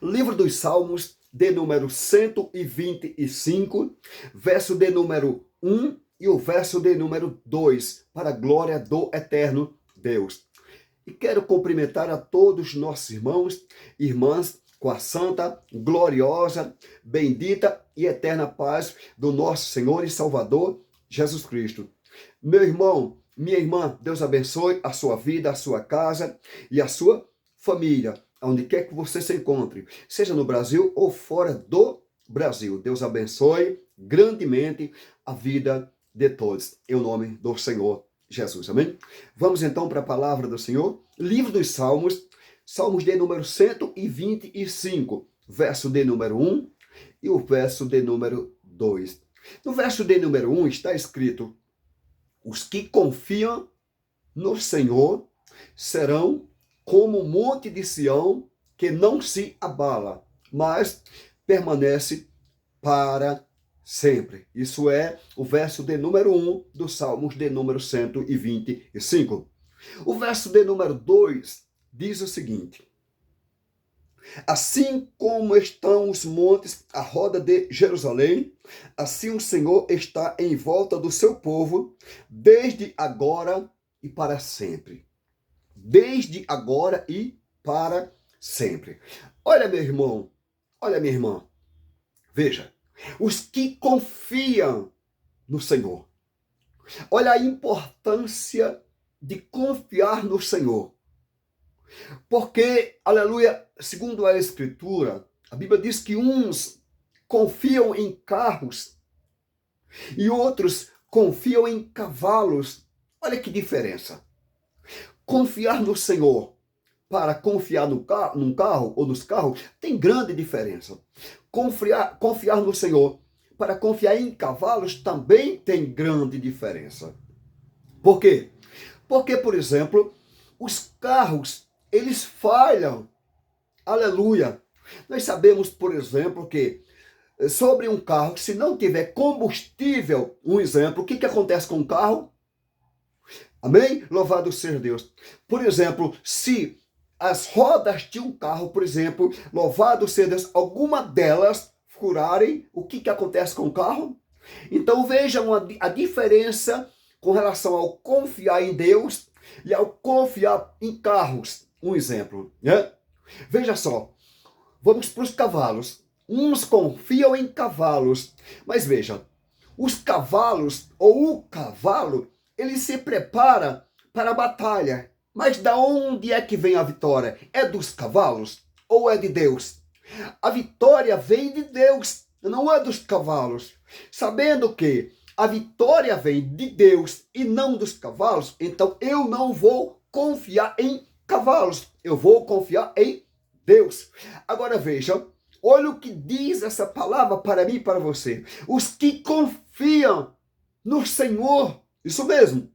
Livro dos Salmos, de número 125, verso de número 1 e o verso de número 2, para a glória do eterno Deus. E quero cumprimentar a todos nossos irmãos e irmãs com a santa, gloriosa, bendita e eterna paz do nosso Senhor e Salvador Jesus Cristo. Meu irmão, minha irmã, Deus abençoe a sua vida, a sua casa e a sua família, onde quer que você se encontre, seja no Brasil ou fora do Brasil. Deus abençoe grandemente a vida de todos, em nome do Senhor Jesus, amém? Vamos então para a palavra do Senhor, livro dos Salmos, Salmos de número 125, verso de número 1 e o verso de número 2. No verso de número 1 está escrito: os que confiam no Senhor serão como o monte de Sião, que não se abala, mas permanece para sempre. Isso é o verso de número 1 dos Salmos de número 125. O verso de número 2 diz o seguinte: assim como estão os montes à roda de Jerusalém, assim o Senhor está em volta do seu povo, desde agora e para sempre. Desde agora e para sempre. Olha, meu irmão, olha, minha irmã, veja, os que confiam no Senhor. Olha a importância de confiar no Senhor. Porque, aleluia, segundo a Escritura, a Bíblia diz que uns confiam em carros e outros confiam em cavalos. Olha que diferença. Confiar no Senhor para confiar num carro ou nos carros tem grande diferença. Confiar no Senhor para confiar em cavalos também tem grande diferença. Por quê? Porque, por exemplo, os carros, eles falham. Aleluia! Nós sabemos, por exemplo, que sobre um carro, se não tiver combustível, um exemplo, o que acontece com o carro? Amém? Louvado seja Deus. Por exemplo, se as rodas de um carro, por exemplo, louvado seja Deus, alguma delas furarem, o que acontece com o carro? Então vejam a diferença com relação ao confiar em Deus e ao confiar em carros. Um exemplo, né? Veja só, vamos para os cavalos. Uns confiam em cavalos, mas veja, os cavalos ou o cavalo, ele se prepara para a batalha. Mas da onde é que vem a vitória? É dos cavalos ou é de Deus? A vitória vem de Deus, não é dos cavalos. Sabendo que a vitória vem de Deus e não dos cavalos, então eu não vou confiar em cavalos, eu vou confiar em Deus. Agora veja, olha o que diz essa palavra para mim e para você. Os que confiam no Senhor, isso mesmo,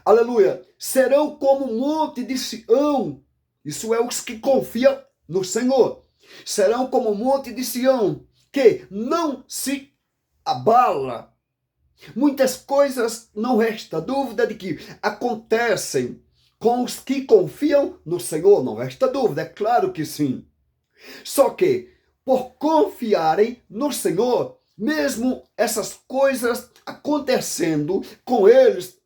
aleluia, serão como um monte de Sião. Isso é os que confiam no Senhor. Serão como um monte de Sião, que não se abala. Muitas coisas, não resta dúvida de que acontecem com os que confiam no Senhor. Não resta dúvida, é claro que sim. Só que, por confiarem no Senhor, mesmo essas coisas acontecendo com eles,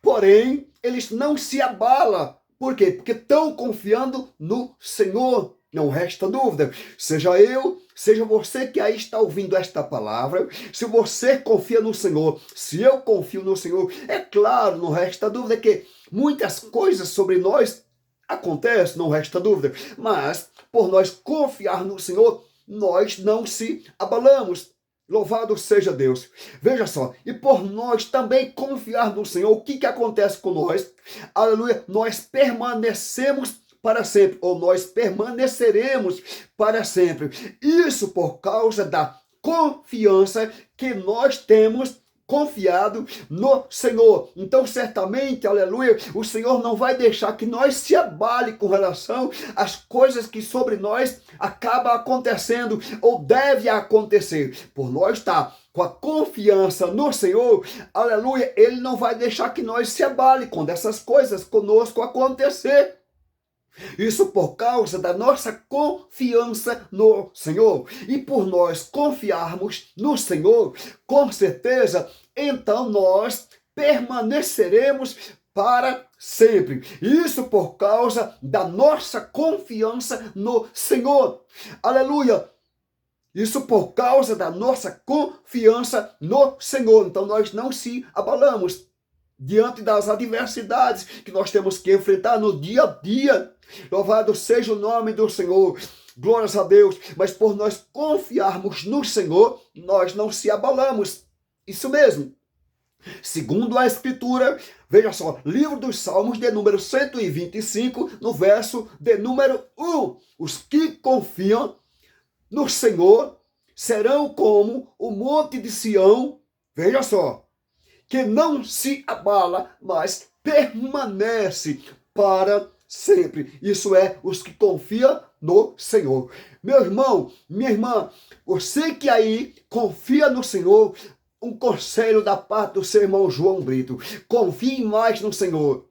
porém, eles não se abalam. Por quê? Porque estão confiando no Senhor. Não resta dúvida. Seja eu, seja você que aí está ouvindo esta palavra, se você confia no Senhor, se eu confio no Senhor, é claro, não resta dúvida que muitas coisas sobre nós acontecem, não resta dúvida. Mas, por nós confiar no Senhor, nós não se abalamos. Louvado seja Deus. Veja só, e por nós também confiar no Senhor, o que acontece com nós? Aleluia, nós permanecemos para sempre, ou nós permaneceremos para sempre. Isso por causa da confiança que nós temos confiado no Senhor. Então, certamente, aleluia, o Senhor não vai deixar que nós se abale com relação às coisas que sobre nós acabam acontecendo ou deve acontecer. Por nós estar com a confiança no Senhor, aleluia, Ele não vai deixar que nós se abale quando essas coisas conosco acontecer. Isso por causa da nossa confiança no Senhor. E por nós confiarmos no Senhor, com certeza, então nós permaneceremos para sempre. Isso por causa da nossa confiança no Senhor. Aleluia! Isso por causa da nossa confiança no Senhor. Então nós não se abalamos diante das adversidades que nós temos que enfrentar no dia a dia. Louvado seja o nome do Senhor. Glórias a Deus. Mas por nós confiarmos no Senhor, nós não se abalamos. Isso mesmo. Segundo a Escritura, veja só, livro dos Salmos de número 125, no verso de número 1. Os que confiam no Senhor serão como o monte de Sião, veja só, que não se abala, mas permanece para sempre. Isso é, os que confiam no Senhor. Meu irmão, minha irmã, você que aí confia no Senhor, um conselho da parte do seu irmão João Brito: confie mais no Senhor.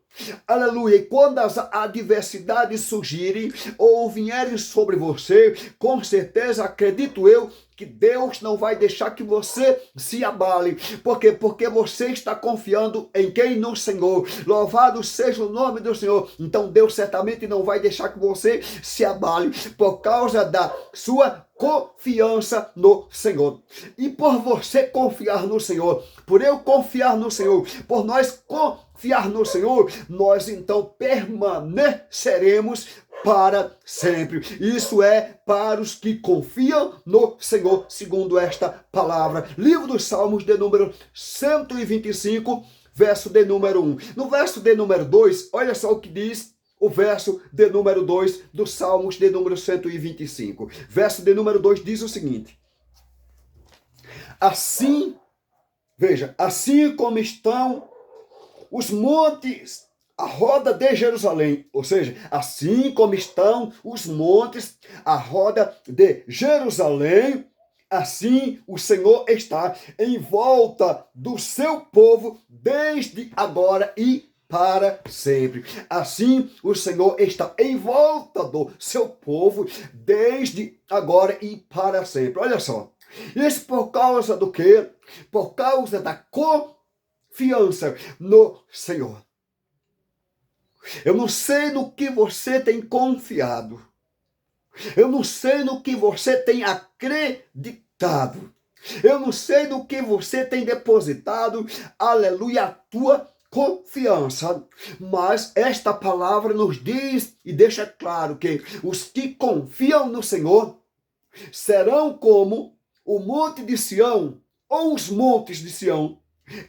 Aleluia. E quando as adversidades surgirem ou vierem sobre você, com certeza, acredito eu, que Deus não vai deixar que você se abale. Por quê? Porque você está confiando em quem? No Senhor. Louvado seja o nome do Senhor. Então Deus certamente não vai deixar que você se abale por causa da sua confiança no Senhor. E por você confiar no Senhor, por eu confiar no Senhor, por nós confiar no Senhor, nós então permaneceremos para sempre. Isso é para os que confiam no Senhor, segundo esta palavra. Livro dos Salmos de número 125, verso de número 1. No verso de número 2, olha só o que diz o verso de número 2 dos Salmos de número 125. Verso de número 2 diz o seguinte: assim, veja, assim como estão os montes à roda de Jerusalém, ou seja, assim como estão os montes à roda de Jerusalém, assim o Senhor está em volta do seu povo desde agora e para sempre. Assim o Senhor está em volta do seu povo desde agora e para sempre. Olha só, isso por causa do quê? Por causa da confiança no Senhor. Eu não sei no que você tem confiado. Eu não sei no que você tem acreditado. Eu não sei no que você tem depositado, aleluia, a tua confiança. Mas esta palavra nos diz e deixa claro que os que confiam no Senhor serão como o monte de Sião, ou os montes de Sião,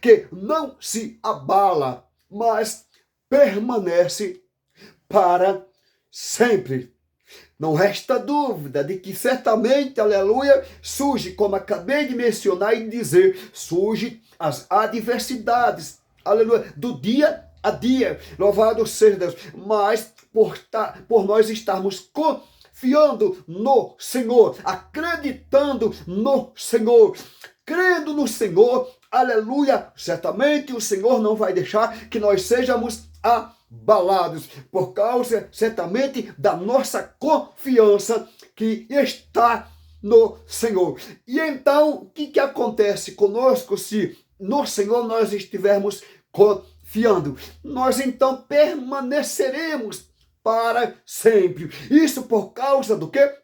que não se abala, mas permanece para sempre. Não resta dúvida de que certamente, aleluia, surge, como acabei de mencionar e dizer, surge as adversidades, aleluia, do dia a dia. Louvado seja Deus. Mas por nós estarmos confiando no Senhor, acreditando no Senhor, crendo no Senhor, aleluia, certamente o Senhor não vai deixar que nós sejamos abalados, por causa certamente da nossa confiança que está no Senhor. E então, o que acontece conosco se no Senhor nós estivermos confiando? Nós então permaneceremos para sempre. Isso por causa do quê?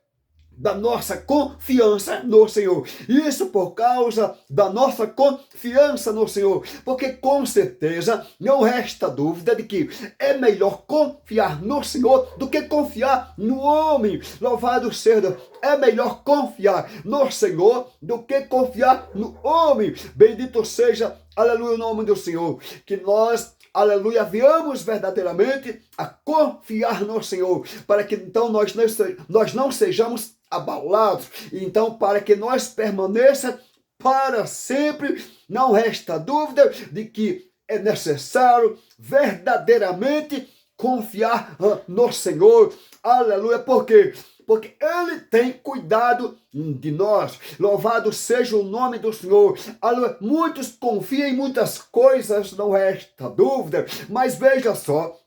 Da nossa confiança no Senhor. Isso por causa da nossa confiança no Senhor. Porque com certeza não resta dúvida de que é melhor confiar no Senhor do que confiar no homem. Louvado seja Deus. É melhor confiar no Senhor do que confiar no homem. Bendito seja, aleluia, o nome do Senhor. Que nós, aleluia, venhamos verdadeiramente a confiar no Senhor, para que então nós não sejamos abalados. Então, para que nós permaneça para sempre, não resta dúvida de que é necessário verdadeiramente confiar no Senhor. Aleluia, por quê? Porque Ele tem cuidado de nós. Louvado seja o nome do Senhor. Aleluia. Muitos confiam em muitas coisas, não resta dúvida. Mas veja só,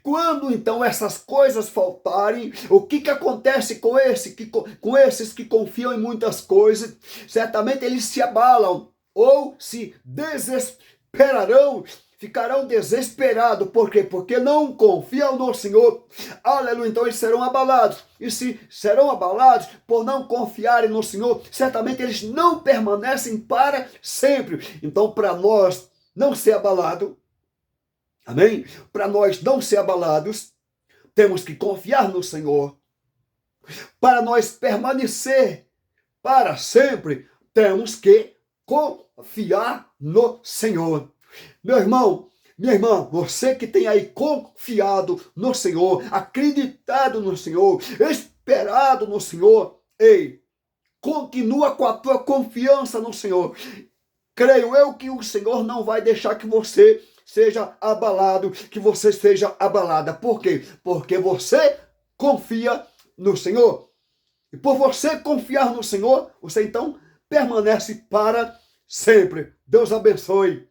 Quando então essas coisas faltarem, o que acontece com esses que confiam em muitas coisas? Certamente eles se abalam ou se desesperarão, ficarão desesperados. Por quê? Porque não confiam no Senhor. Aleluia. Então eles serão abalados. E se serão abalados por não confiarem no Senhor, certamente eles não permanecem para sempre. Então, para nós não ser abalado, amém? Para nós não ser abalados, temos que confiar no Senhor. Para nós permanecer para sempre, temos que confiar no Senhor. Meu irmão, minha irmã, você que tem aí confiado no Senhor, acreditado no Senhor, esperado no Senhor, ei, continua com a tua confiança no Senhor. Creio eu que o Senhor não vai deixar que você seja abalado, que você seja abalada. Por quê? Porque você confia no Senhor. E por você confiar no Senhor, você então permanece para sempre. Deus abençoe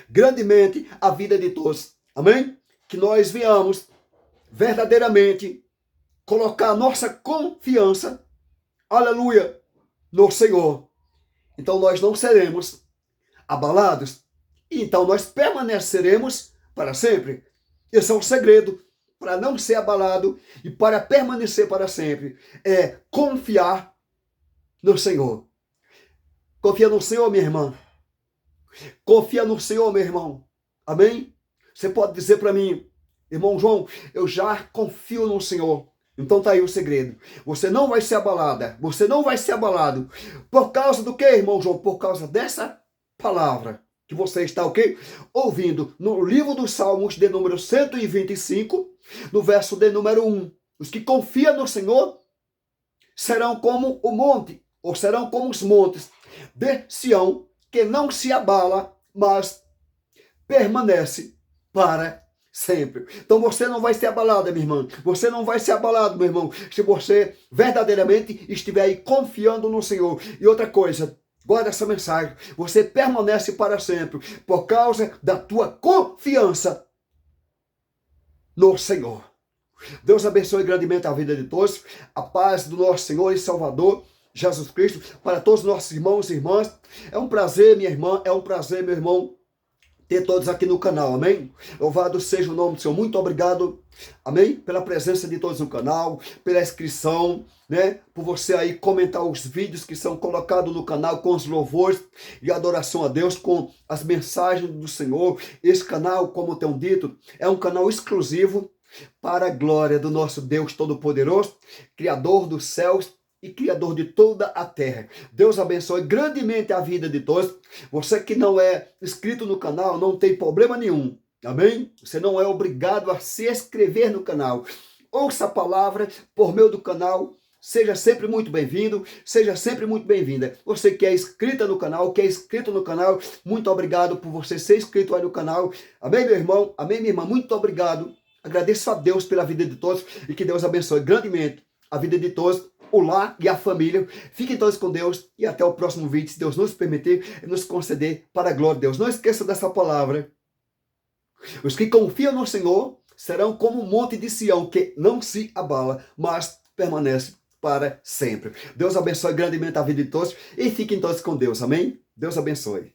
grandemente a vida de todos. Amém? Que nós venhamos verdadeiramente colocar a nossa confiança, aleluia, no Senhor. Então nós não seremos abalados. E então nós permaneceremos para sempre. Esse é o segredo para não ser abalado e para permanecer para sempre. É confiar no Senhor. Confia no Senhor, minha irmã. Confia no Senhor, meu irmão. Amém? Você pode dizer para mim, irmão João, eu já confio no Senhor. Então tá aí o segredo. Você não vai ser abalada. Você não vai ser abalado. Por causa do quê, irmão João? Por causa dessa palavra que você está, o quê? Ouvindo no livro dos Salmos, de número 125, no verso de número 1. Os que confiam no Senhor serão como o monte, ou serão como os montes de Sião, que não se abala, mas permanece para sempre. Então você não vai ser abalada, minha irmã. Você não vai ser abalado, meu irmão, se você verdadeiramente estiver aí confiando no Senhor. E outra coisa, guarda essa mensagem. Você permanece para sempre por causa da tua confiança no Senhor. Deus abençoe grandemente a vida de todos. A paz do nosso Senhor e Salvador Jesus Cristo para todos os nossos irmãos e irmãs. É um prazer, minha irmã, é um prazer, meu irmão, ter todos aqui no canal, amém? Louvado seja o nome do Senhor. Muito obrigado, amém? Pela presença de todos no canal, pela inscrição, né? Por você aí comentar os vídeos que são colocados no canal com os louvores e adoração a Deus, com as mensagens do Senhor. Esse canal, como tenho dito, é um canal exclusivo para a glória do nosso Deus Todo-Poderoso, Criador dos céus e Criador de toda a terra. Deus abençoe grandemente a vida de todos. Você que não é inscrito no canal, não tem problema nenhum. Amém? Você não é obrigado a se inscrever no canal. Ouça a palavra por meio do canal. Seja sempre muito bem-vindo, seja sempre muito bem-vinda. Você que é inscrita no canal, que é inscrito no canal, muito obrigado por você ser inscrito aí no canal. Amém, meu irmão? Amém, minha irmã? Muito obrigado. Agradeço a Deus pela vida de todos e que Deus abençoe grandemente a vida de todos, o lar e a família. Fiquem todos com Deus e até o próximo vídeo, se Deus nos permitir e nos conceder para a glória de Deus. Não esqueça dessa palavra. Os que confiam no Senhor serão como um monte de Sião, que não se abala, mas permanece para sempre. Deus abençoe grandemente a vida de todos e fiquem todos com Deus. Amém? Deus abençoe.